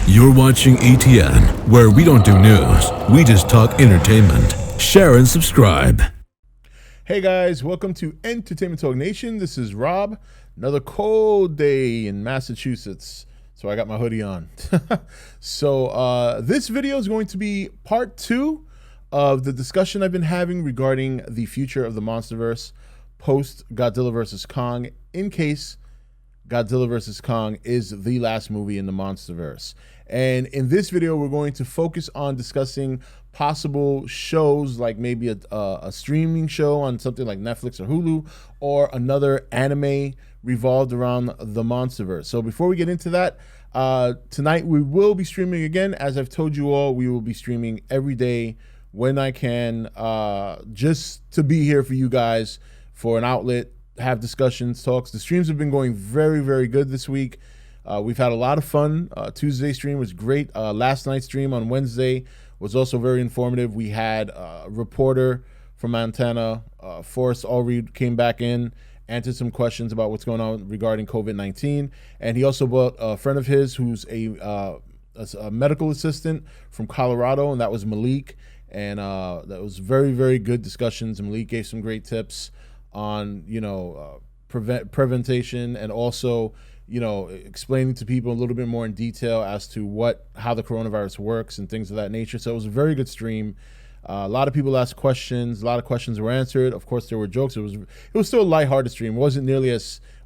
You're watching E.T.N, where we don't do news, we just talk entertainment. Share and subscribe. Hey guys, welcome to Entertainment Talk Nation. This is Rob. Another cold day in Massachusetts, so I got my hoodie on. So this video is going to be part 2 of the discussion I've been having regarding the future of the Monsterverse post Godzilla vs. Kong, in case Godzilla vs. Kong is the last movie in the Monsterverse. And in this video, we're going to focus on discussing possible shows, like maybe a streaming show on something like Netflix or Hulu, or another anime revolved around the Monsterverse. So before we get into that, tonight we will be streaming again. As I've told you all, we will be streaming every day when I can, just to be here for you guys, for an outlet, have discussions, talks. The streams have been going very, very good this week. We've had a lot of fun. Tuesday stream was great. Last night's stream on Wednesday was also very informative. We had a reporter from Montana, Forrest Allreed, came back in, answered some questions about what's going on regarding COVID-19. And he also brought a friend of his who's a medical assistant from Colorado, and that was Malik. And that was very, very good discussions. Malik gave some great tips on, prevention, and also, explaining to people a little bit more in detail as to how the coronavirus works and things of that nature. So it was a very good stream. A lot of people asked questions. A lot of questions were answered. Of course, there were jokes. It was still a lighthearted stream. It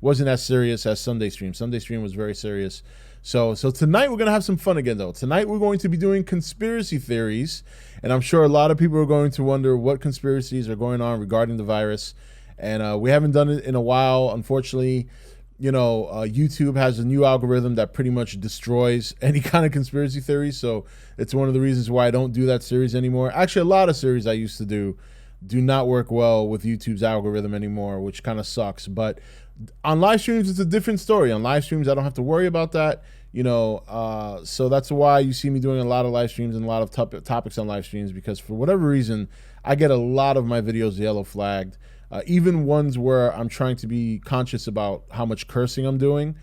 wasn't as serious as Sunday stream. Sunday stream was very serious. So tonight we're gonna have some fun again, though. Tonight we're going to be doing conspiracy theories, and I'm sure a lot of people are going to wonder what conspiracies are going on regarding the virus. And we haven't done it in a while, unfortunately. YouTube has a new algorithm that pretty much destroys any kind of conspiracy theories. So it's one of the reasons why I don't do that series anymore. Actually, a lot of series I used to do not work well with YouTube's algorithm anymore, which kind of sucks. But on live streams, it's a different story. On live streams, I don't have to worry about that. So that's why you see me doing a lot of live streams and a lot of topics on live streams, because for whatever reason, I get a lot of my videos yellow flagged. Even ones where I'm trying to be conscious about how much cursing I'm doing.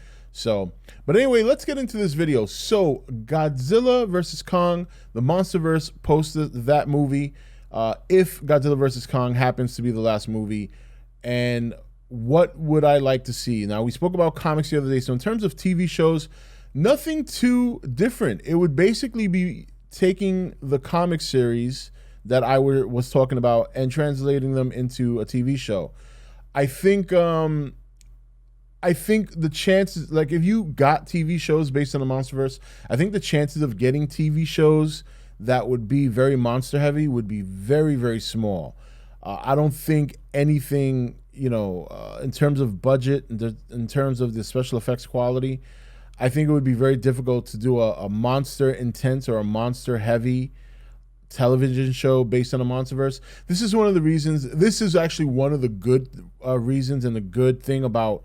But anyway, let's get into this video. So Godzilla vs. Kong, the Monsterverse posted that movie. If Godzilla vs. Kong happens to be the last movie, and what would I like to see? Now, we spoke about comics the other day. So in terms of TV shows, nothing too different. It would basically be taking the comic series that I was talking about and translating them into a TV show. I think the chances, like if you got TV shows based on the Monsterverse, I think the chances of getting TV shows that would be very monster heavy would be very, very small. I don't think anything, in terms of budget, in terms of the special effects quality, I think it would be very difficult to do a monster intense or a monster heavy television show based on a Monsterverse. This is one of the reasons. This is actually one of the good reasons and the good thing about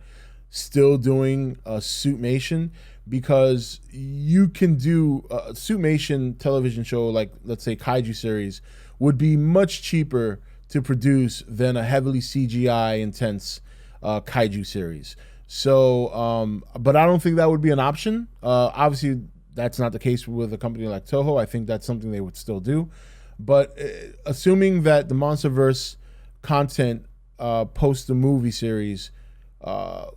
still doing a Suitmation, because you can do a Suitmation television show, like let's say Kaiju series, would be much cheaper to produce than a heavily CGI intense Kaiju series. So, but I don't think that would be an option. Obviously, that's not the case with a company like Toho. I think that's something they would still do. But assuming that the Monsterverse content post the movie series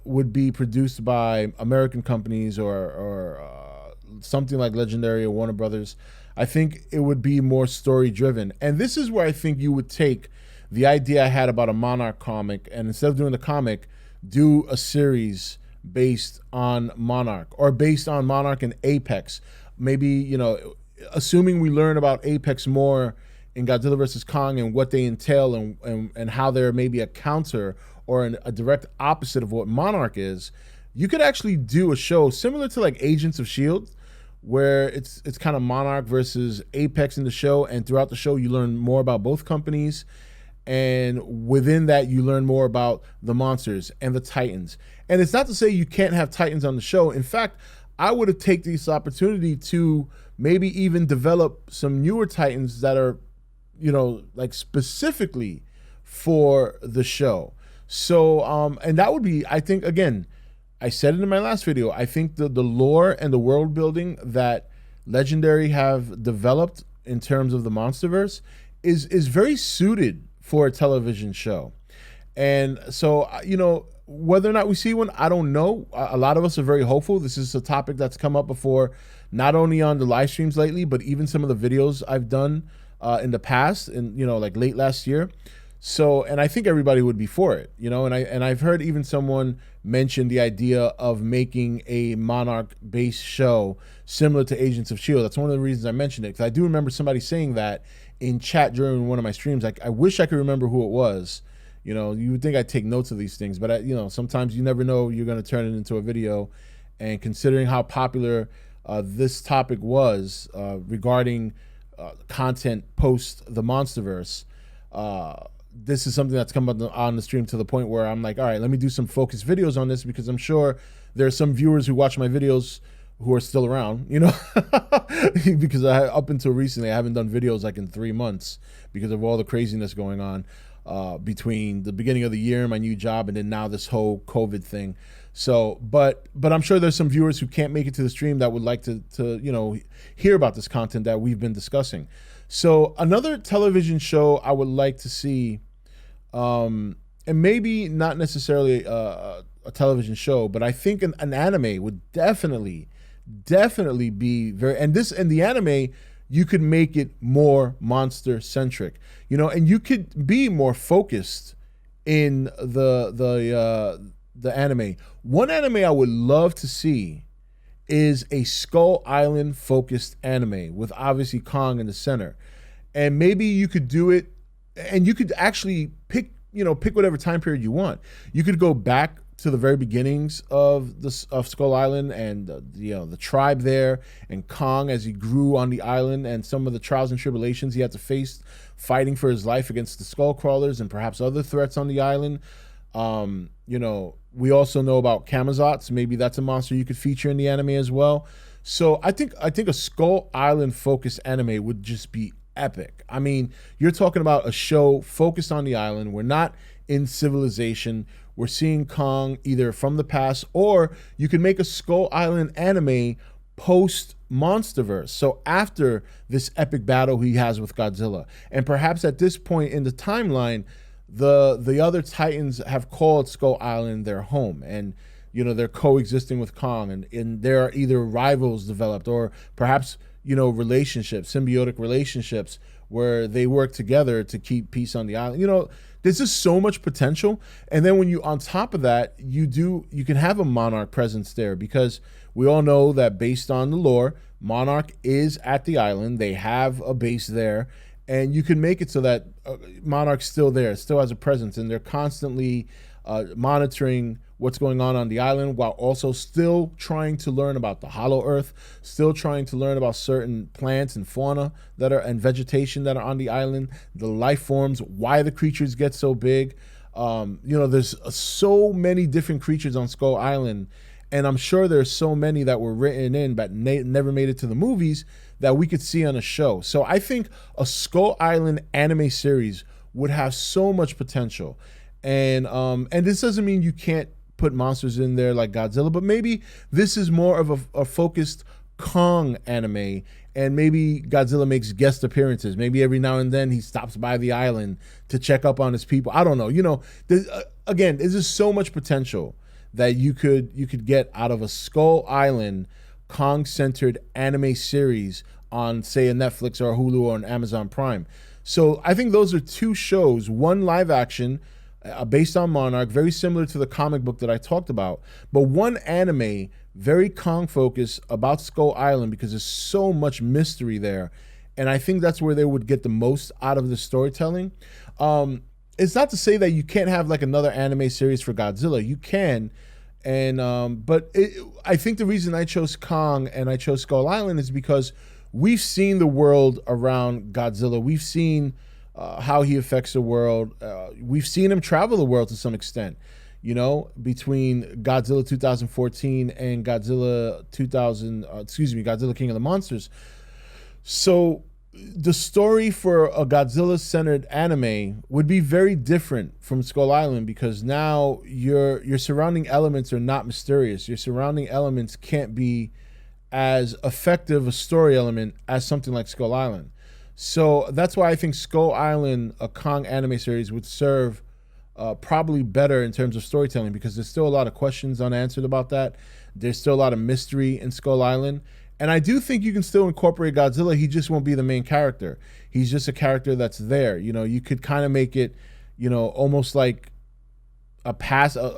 would be produced by American companies or something like Legendary or Warner Brothers, I think it would be more story driven. And this is where I think you would take the idea I had about a Monarch comic, and instead of doing the comic, do a series based on Monarch, or based on Monarch and Apex. Maybe, assuming we learn about Apex more in Godzilla vs. Kong and what they entail, and how they're maybe a counter or a direct opposite of what Monarch is, you could actually do a show similar to like Agents of S.H.I.E.L.D., where it's kind of Monarch versus Apex in the show, and throughout the show you learn more about both companies. And within that, you learn more about the monsters and the Titans. And it's not to say you can't have Titans on the show. In fact, I would have taken this opportunity to maybe even develop some newer Titans that are, like specifically for the show. So, and that would be, I think, again, I said it in my last video, I think the lore and the world building that Legendary have developed in terms of the Monsterverse is very suited for a television show. And so, whether or not we see one, I don't know. A lot of us are very hopeful. This is a topic that's come up before, not only on the live streams lately, but even some of the videos I've done in the past, and like late last year. So, and I think everybody would be for it, and I've heard even someone mention the idea of making a Monarch-based show similar to Agents of S.H.I.E.L.D. That's one of the reasons I mentioned it, because I do remember somebody saying that in chat during one of my streams. I wish I could remember who it was. You would think I'd take notes of these things, but sometimes you never know you're going to turn it into a video. And considering how popular this topic was regarding content post the Monsterverse, this is something that's come on the stream to the point where I'm like, all right, let me do some focused videos on this, because I'm sure there are some viewers who watch my videos who are still around, because up until recently, I haven't done videos like in 3 months because of all the craziness going on between the beginning of the year, my new job, and then now this whole COVID thing. So, but I'm sure there's some viewers who can't make it to the stream that would like to hear about this content that we've been discussing. So another television show I would like to see, and maybe not necessarily a television show, but I think an anime would definitely be very, and the anime, you could make it more monster centric, and you could be more focused in the anime. One anime I would love to see is a Skull Island focused anime with obviously Kong in the center. And maybe you could do it, and you could actually pick whatever time period you want. You could go back to the very beginnings of Skull Island, and the tribe there, and Kong as he grew on the island, and some of the trials and tribulations he had to face fighting for his life against the skull crawlers and perhaps other threats on the island. We also know about Camazotz. Maybe that's a monster you could feature in the anime as well. So I think a Skull Island focused anime would just be epic. I mean, you're talking about a show focused on the island. We're not in civilization. We're seeing Kong either from the past, or you can make a Skull Island anime post Monsterverse. So after this epic battle he has with Godzilla, and perhaps at this point in the timeline, the other Titans have called Skull Island their home, and they're coexisting with Kong, and there are either rivals developed, or perhaps relationships, symbiotic relationships, where they work together to keep peace on the island. There's just so much potential. And then when you, on top of that, you can have a Monarch presence there, because we all know that based on the lore, Monarch is at the island. They have a base there, and you can make it so that Monarch's still there, still has a presence, and they're constantly monitoring what's going on the island, while also still trying to learn about the Hollow Earth, still trying to learn about certain plants and fauna and vegetation that are on the island, the life forms, why the creatures get so big. There's so many different creatures on Skull Island, and I'm sure there's so many that were written in but never made it to the movies that we could see on a show. So I think a Skull Island anime series would have so much potential. And this doesn't mean you can't put monsters in there like Godzilla, but maybe this is more of a focused Kong anime, and maybe Godzilla makes guest appearances. Maybe every now and then he stops by the island to check up on his people. I don't know. There's just so much potential that you could get out of a Skull Island Kong-centered anime series on, say, a Netflix or a Hulu or an Amazon Prime. So I think those are two shows, one live action based on Monarch, very similar to the comic book that I talked about, but one anime, very Kong focused, about Skull Island, because there's so much mystery there, and I think that's where they would get the most out of the storytelling. It's not to say that you can't have like another anime series for Godzilla. You can, but I think the reason I chose Kong and I chose Skull Island is because we've seen the world around Godzilla. We've seen how he affects the world. We've seen him travel the world to some extent, between Godzilla 2014 and Godzilla King of the Monsters. So the story for a Godzilla-centered anime would be very different from Skull Island, because now your surrounding elements are not mysterious. Your surrounding elements can't be as effective a story element as something like Skull Island. So that's why I think Skull Island, a Kong anime series, would serve probably better in terms of storytelling, because there's still a lot of questions unanswered about that. There's still a lot of mystery in Skull Island. And I do think you can still incorporate Godzilla. He just won't be the main character. He's just a character that's there. You know, you could kind of make it, you know, almost like a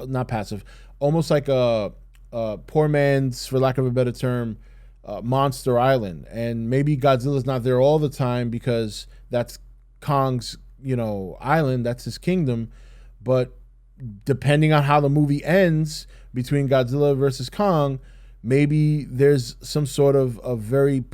not passive, almost like a poor man's, for lack of a better term, Monster Island. And maybe Godzilla's not there all the time because that's Kong's, you know, island, that's his kingdom. But depending on how the movie ends between Godzilla versus Kong, maybe there's some sort of a very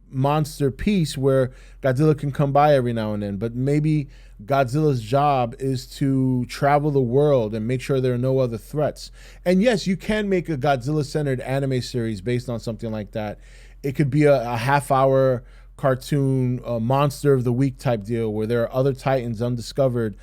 monster piece where Godzilla can come by every now and then. But maybe Godzilla's job is to travel the world and make sure there are no other threats. And yes, you can make a Godzilla-centered anime series based on something like that. It could be a half-hour cartoon, monster of the week type deal, where there are other titans undiscovered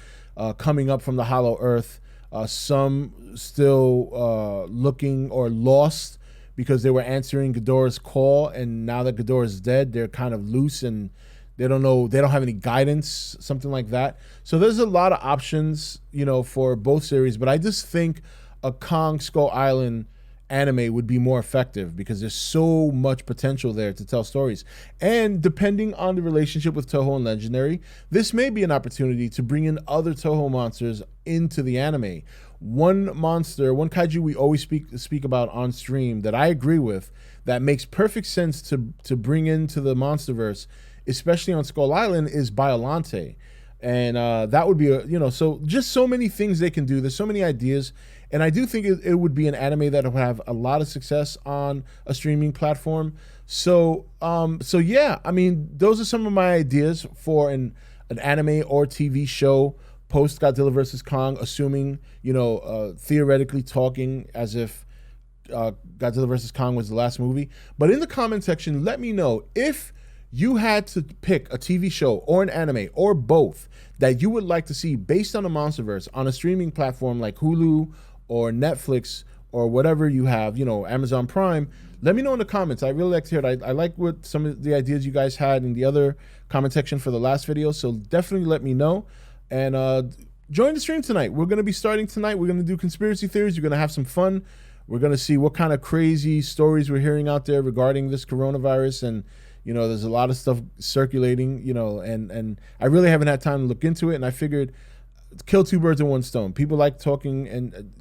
coming up from the hollow earth. Some still looking or lost because they were answering Ghidorah's call, and now that Ghidorah is dead, they're kind of loose and they don't know, they don't have any guidance, something like that. So there's a lot of options, you know, for both series, but I just think a Kong Skull Island anime would be more effective because there's so much potential there to tell stories. And depending on the relationship with Toho and Legendary, this may be an opportunity to bring in other Toho monsters into the anime. One monster, one kaiju we always speak about on stream that I agree with, that makes perfect sense to bring into the Monsterverse, especially on Skull Island, is Biollante. And that would be so just so many things they can do. There's so many ideas. And I do think it would be an anime that would have a lot of success on a streaming platform. So yeah, I mean, those are some of my ideas for an anime or TV show post Godzilla vs. Kong, assuming, theoretically talking as if Godzilla vs. Kong was the last movie. But in the comment section, let me know if you had to pick a TV show or an anime or both that you would like to see based on the Monsterverse on a streaming platform like Hulu or Netflix or whatever you have, Amazon Prime. Let me know in the comments. I really like to hear it. I like what some of the ideas you guys had in the other comment section for the last video. So definitely let me know. And join the stream tonight. We're going to be starting tonight. We're going to do conspiracy theories. We're going to have some fun. We're going to see what kind of crazy stories we're hearing out there regarding this coronavirus. And, there's a lot of stuff circulating, and I really haven't had time to look into it. And I figured kill two birds with one stone. People like talking and,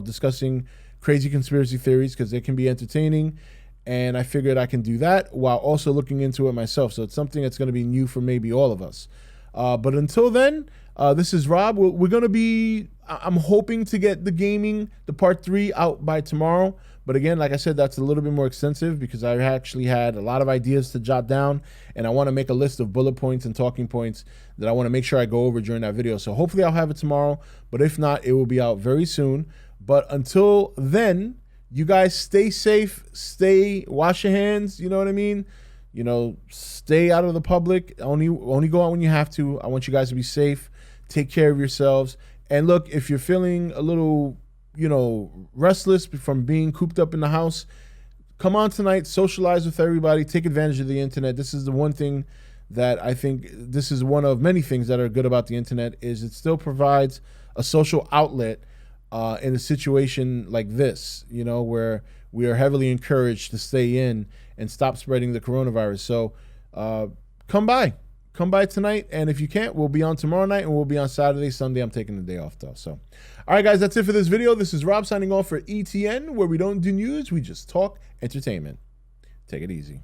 discussing crazy conspiracy theories because they can be entertaining. And I figured I can do that while also looking into it myself. So it's something that's going to be new for maybe all of us. But until then, this is Rob. We're going to be, I'm hoping to get the part 3 out by tomorrow. But again, like I said, that's a little bit more extensive because I actually had a lot of ideas to jot down, and I want to make a list of bullet points and talking points that I want to make sure I go over during that video. So hopefully I'll have it tomorrow, but if not, it will be out very soon. But until then, you guys stay safe, wash your hands, you know what I mean? Stay out of the public, only go out when you have to. I want you guys to be safe, take care of yourselves. And look, if you're feeling a little restless from being cooped up in the house, come on tonight, socialize with everybody, take advantage of the internet. This is the one thing that I think, this is one of many things that are good about the internet, is it still provides a social outlet in a situation like this, where we are heavily encouraged to stay in and stop spreading the coronavirus. So come by tonight, and if you can't, we'll be on tomorrow night, and we'll be on Saturday. Sunday, I'm taking the day off though. So all right, guys, that's it for this video. This is Rob signing off for E.T.N, where we don't do news, we just talk entertainment. Take it easy.